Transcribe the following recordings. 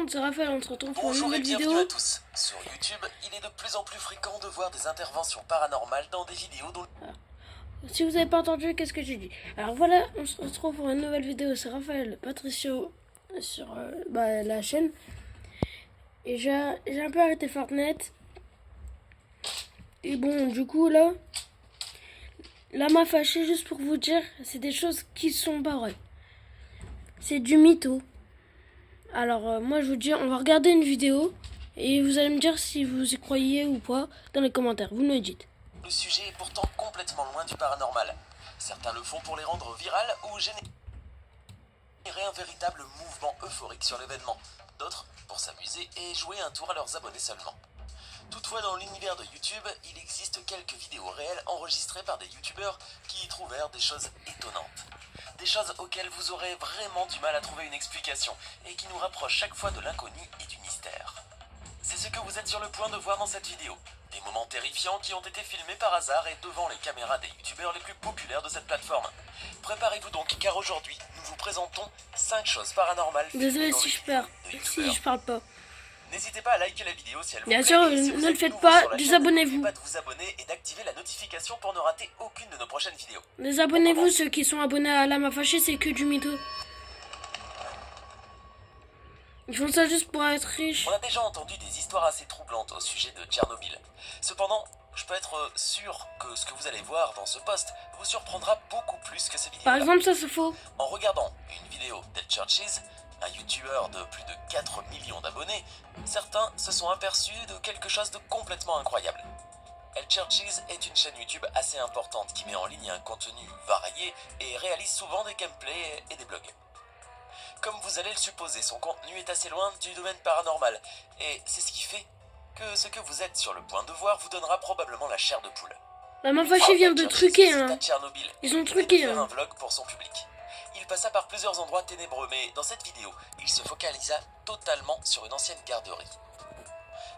C'est Raphaël, on se retrouve pour une Bonjour et nouvelle bienvenue vidéo. à tous. Sur YouTube, il est de plus en plus fréquent de voir des interventions paranormales dans des vidéos dont... Si vous n'avez pas entendu, qu'est-ce que j'ai dit? Alors voilà, on se retrouve pour une nouvelle vidéo. C'est Raphaël Patricio sur la chaîne. Et j'ai un peu arrêté Fortnite. Et bon, du coup, là m'a fâché, juste pour vous dire, c'est des choses qui sont pas vraies. C'est du mytho. Alors, moi, je vous dis, on va regarder une vidéo. Et vous allez me dire si vous y croyez ou pas dans les commentaires. Vous me le dites. Le sujet est pourtant complètement loin du paranormal. Certains le font pour les rendre virales ou générer un véritable mouvement euphorique sur l'événement. D'autres pour s'amuser et jouer un tour à leurs abonnés seulement. Toutefois, dans l'univers de YouTube, il existe quelques vidéos réelles enregistrées par des youtubeurs qui y trouvèrent des choses étonnantes. Des choses auxquelles vous aurez vraiment du mal à trouver une explication et qui nous rapprochent chaque fois de l'inconnu et du mystère. C'est ce que vous êtes sur le point de voir dans cette vidéo. Des moments terrifiants qui ont été filmés par hasard et devant les caméras des youtubeurs les plus populaires de cette plateforme. Préparez-vous donc car aujourd'hui, nous vous présentons 5 choses paranormales. Désolé si je parle pas. N'hésitez pas à liker la vidéo si elle vous plaît. Bien sûr, ne le faites pas, désabonnez-vous. N'oubliez pas de vous abonner et d'activer la notification pour ne rater aucune de nos prochaines vidéos. Désabonnez-vous, ceux qui sont abonnés à la m'a fâché, c'est que du mytho. Ils font ça juste pour être riches. On a déjà entendu des histoires assez troublantes au sujet de Tchernobyl. Cependant, je peux être sûr que ce que vous allez voir dans ce post vous surprendra beaucoup plus que ces vidéos. Par exemple, ça c'est faux. En regardant une vidéo d'Ed Churches, un youtubeur de plus de 4 millions d'abonnés, certains se sont aperçus de quelque chose de complètement incroyable. Ed Churches est une chaîne YouTube assez importante qui met en ligne un contenu varié et réalise souvent des gameplays et des blogs. Comme vous allez le supposer, son contenu est assez loin du domaine paranormal, et c'est ce qui fait que ce que vous êtes sur le point de voir vous donnera probablement la chair de poule. La m'a fâché vient de truquer, hein. Ils ont truqué, un vlog pour son public. Il passa par plusieurs endroits ténébreux, mais dans cette vidéo, il se focalisa totalement sur une ancienne garderie.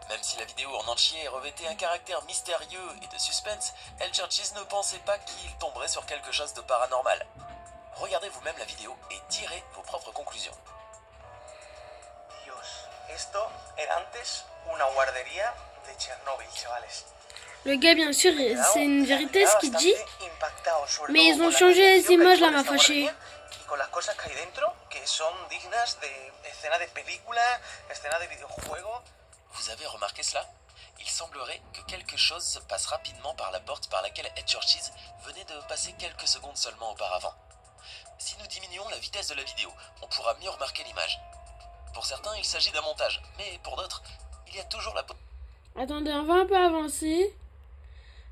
Même si la vidéo en entier revêtait un caractère mystérieux et de suspense, Ed Churches ne pensait pas qu'il tomberait sur quelque chose de paranormal. Regardez vous-même la vidéo et tirez vos propres conclusions. Dios, esto era antes una guardería de Chernobyl, chavales. Le gars, bien sûr, c'est une vérité ce qu'il dit, mais ils ont changé les images, la m'a fâché. Con las cosas que hay dentro, que son dignas de escena de película, escena de videojuego. Vous avez remarqué cela? Il semblerait que quelque chose passe rapidement par la porte par laquelle Ed Churches venait de passer quelques secondes seulement auparavant. Si nous diminuons la vitesse de la vidéo, on pourra mieux remarquer l'image. Pour certains, il s'agit d'un montage, mais pour d'autres, il y a toujours la... Attendez, on va un peu avancer.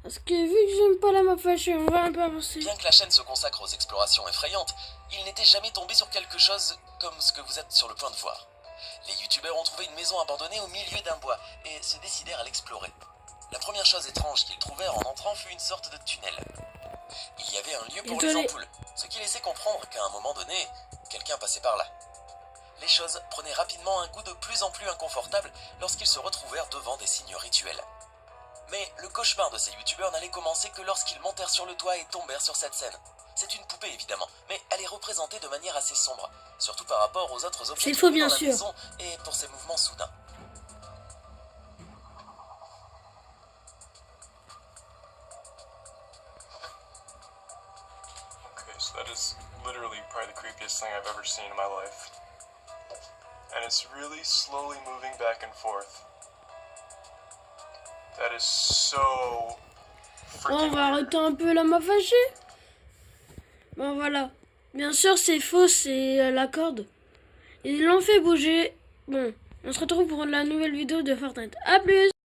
Parce que vu que j'aime pas la m'a fâché, on va un peu avancer. Bien que la chaîne se consacre aux explorations effrayantes, il n'était jamais tombé sur quelque chose comme ce que vous êtes sur le point de voir. Les youtubeurs ont trouvé une maison abandonnée au milieu d'un bois et se décidèrent à l'explorer. La première chose étrange qu'ils trouvèrent en entrant fut une sorte de tunnel. Il y avait un lieu pour les ampoules, ce qui laissait comprendre qu'à un moment donné, quelqu'un passait par là. Les choses prenaient rapidement un goût de plus en plus inconfortable lorsqu'ils se retrouvèrent devant des signes rituels. Mais le cauchemar de ces youtubeurs n'allait commencer que lorsqu'ils montèrent sur le toit et tombèrent sur cette scène. C'est une poupée évidemment, mais elle est représentée de manière assez sombre, surtout par rapport aux autres objets c'est faux, bien dans la sûr. maison et pour ses mouvements soudains. Okay, so that is literally probably the creepiest thing I've ever seen in my life. And it's really slowly moving back and forth. That is so On freaking va arrêter un peu la m'a fâché. Bon voilà. Bien sûr c'est faux, c'est la corde. Ils l'ont fait bouger. Bon, on se retrouve pour la nouvelle vidéo de Fortnite. A plus.